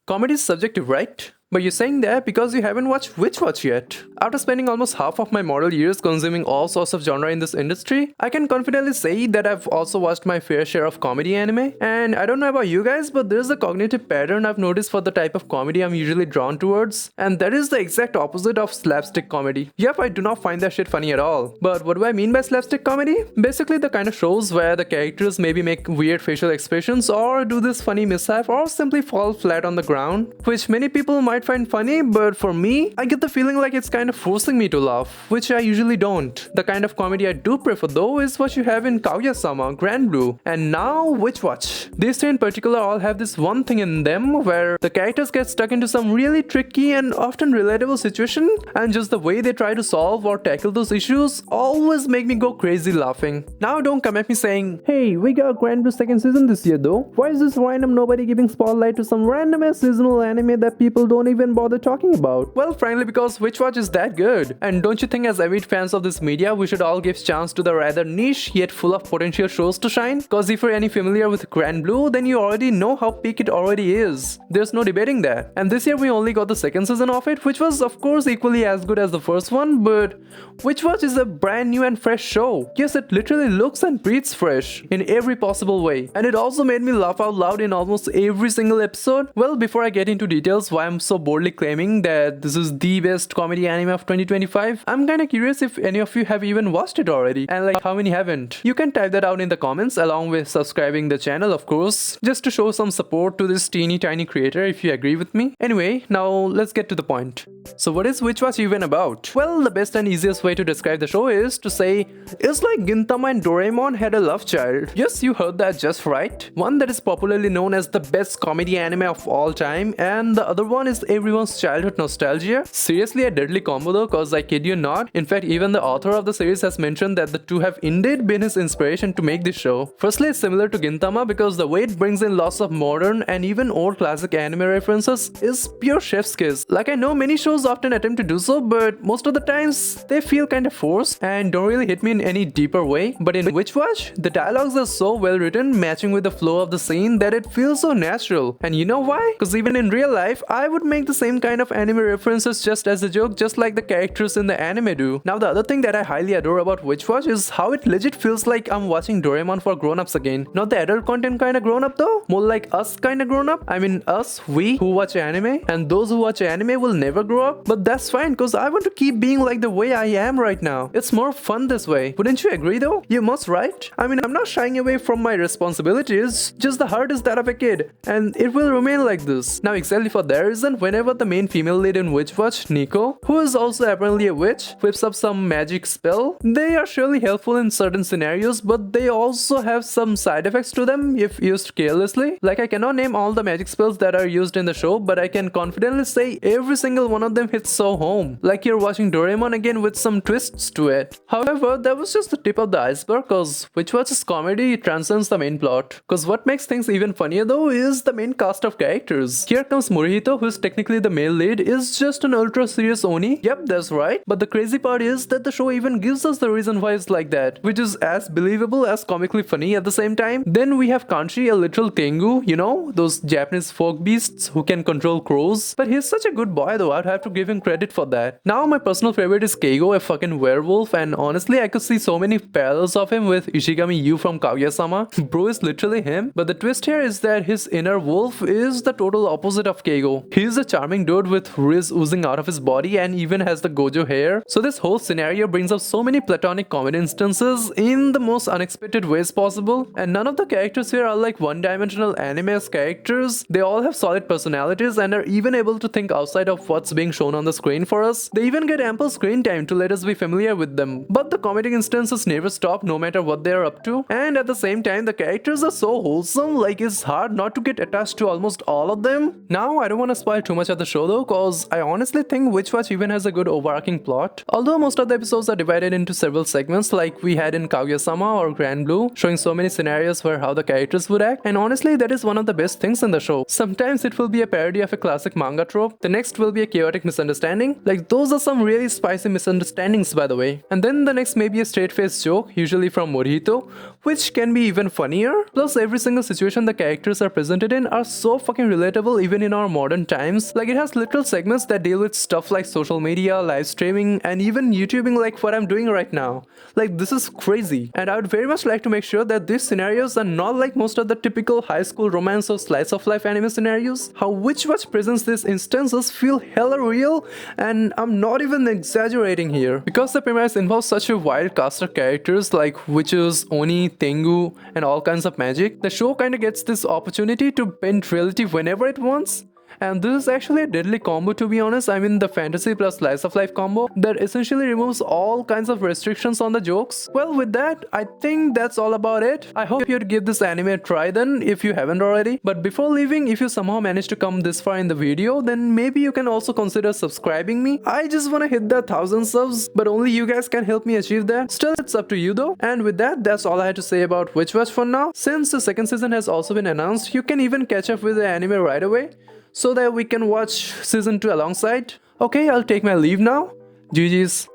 Comedy is subjective, right? But you're saying that because you haven't watched Witch Watch yet. After spending almost half of my mortal years consuming all sorts of genre in this industry, I can confidently say that I've also watched my fair share of comedy anime. And I don't know about you guys, but there's a cognitive pattern I've noticed for the type of comedy I'm usually drawn towards. And that is the exact opposite of slapstick comedy. Yep, I do not find that shit funny at all. But what do I mean by slapstick comedy? Basically the kind of shows where the characters maybe make weird facial expressions or do this funny mishap or simply fall flat on the ground, which many people might find funny, but for me, I get the feeling like it's kind of forcing me to laugh, which I usually don't. The kind of comedy I do prefer though is what you have in Kaguya-sama, Grand Blue, and now Witch Watch. These two in particular all have this one thing in them where the characters get stuck into some really tricky and often relatable situation, and just the way they try to solve or tackle those issues always make me go crazy laughing. Now don't come at me saying, hey, we got Grand Blue second season this year though. Why is this random nobody giving spotlight to some random ass seasonal anime that people don't even bother talking about? Well, frankly, because Witch Watch is that good. And don't you think as avid fans of this media, we should all give chance to the rather niche yet full of potential shows to shine? Cause if you're any familiar with Grand Blue, then you already know how peak it already is. There's no debating that. And this year we only got the second season of it, which was of course equally as good as the first one, but Witch Watch is a brand new and fresh show. Yes, it literally looks and breathes fresh in every possible way. And it also made me laugh out loud in almost every single episode. Well, before I get into details why I'm so boldly claiming that this is the best comedy anime of 2025, I'm kinda curious if any of you have even watched it already, and like how many haven't. You can type that out in the comments along with subscribing the channel, of course, just to show some support to this teeny tiny creator if you agree with me. Anyway, now let's get to the point. So what is Witch Watch even about? Well, the best and easiest way to describe the show is to say it's like Gintama and Doraemon had a love child. Yes, you heard that just right. One that is popularly known as the best comedy anime of all time, and the other one is everyone's childhood nostalgia. Seriously, a deadly combo though, cause I kid you not. In fact, even the author of the series has mentioned that the two have indeed been his inspiration to make this show. Firstly, it's similar to Gintama because the way it brings in lots of modern and even old classic anime references is pure chef's kiss. Like, I know many shows often attempt to do so, but most of the times they feel kind of forced and don't really hit me in any deeper way. But in Witch Watch, the dialogues are so well written, matching with the flow of the scene, that it feels so natural. And you know why? Because even in real life, I would make the same kind of anime references just as a joke, just like the characters in the anime do. Now, the other thing that I highly adore about Witch Watch is how it legit feels like I'm watching Doraemon for grown-ups again. Not the adult content kind of grown-up though, more like us kind of grown-up. I mean us, we who watch anime, and those who watch anime will never grow up. But that's fine, because I want to keep being like the way I am right now. It's more fun this way. Wouldn't you agree though? You must, right? I mean, I'm not shying away from my responsibilities, just the heart is that of a kid, and it will remain like this. Now, exactly for that reason, whenever the main female lead in Witch Watch, Nico, who is also apparently a witch, whips up some magic spell, they are surely helpful in certain scenarios, but they also have some side effects to them if used carelessly. Like, I cannot name all the magic spells that are used in the show, but I can confidently say every single one of them hits so home. Like you're watching Doraemon again with some twists to it. However, that was just the tip of the iceberg, cause Witch Watch's comedy transcends the main plot. Cause what makes things even funnier though is the main cast of characters. Here comes Morihito, who is technically the male lead, is just an ultra serious Oni. Yep, that's right. But the crazy part is that the show even gives us the reason why it's like that, which is as believable as comically funny at the same time. Then we have Kanshi, a literal Tengu, you know, those Japanese folk beasts who can control crows. But he's such a good boy though, I'd have to give him credit for that. Now my personal favorite is Keigo, a fucking werewolf, and honestly I could see so many parallels of him with Ishigami Yu from Kaguya-sama. Bro is literally him. But the twist here is that his inner wolf is the total opposite of Keigo. He's a charming dude with riz oozing out of his body and even has the Gojo hair. So this whole scenario brings up so many platonic comedy instances in the most unexpected ways possible. And none of the characters here are like one-dimensional anime characters. They all have solid personalities and are even able to think outside of what's being shown on the screen for us. They even get ample screen time to let us be familiar with them. But the comedic instances never stop no matter what they are up to. And at the same time, the characters are so wholesome, like it's hard not to get attached to almost all of them. Now, I don't want to spoil too much of the show though, cause I honestly think Witch Watch even has a good overarching plot. Although most of the episodes are divided into several segments like we had in Kaguya-sama or Grand Blue, showing so many scenarios for how the characters would act, and honestly that is one of the best things in the show. Sometimes it will be a parody of a classic manga trope, the next will be a chaotic dramatic misunderstanding. Like those are some really spicy misunderstandings by the way. And then the next may be a straight-faced joke, usually from Morihito, which can be even funnier. Plus every single situation the characters are presented in are so fucking relatable even in our modern times. Like it has literal segments that deal with stuff like social media, live streaming, and even YouTubing like what I'm doing right now. Like this is crazy. And I would very much like to make sure that these scenarios are not like most of the typical high school romance or slice of life anime scenarios. How Witch Watch presents these instances feel hella real, and I'm not even exaggerating here. Because the premise involves such a wild cast of characters like witches, oni, tengu, and all kinds of magic, the show kinda gets this opportunity to bend reality whenever it wants. And this is actually a deadly combo, to be honest. I mean the fantasy plus slice of life combo that essentially removes all kinds of restrictions on the jokes. Well, with that, I think that's all about it. I hope you'd give this anime a try then if you haven't already. But before leaving, if you somehow managed to come this far in the video, then maybe you can also consider subscribing me. I just wanna hit the 1000 subs, but only you guys can help me achieve that. Still, it's up to you though. And with that, that's all I had to say about Witch Watch for now. Since the second season has also been announced, you can even catch up with the anime right away, so that we can watch season 2 alongside. Okay, I'll take my leave now. GG's.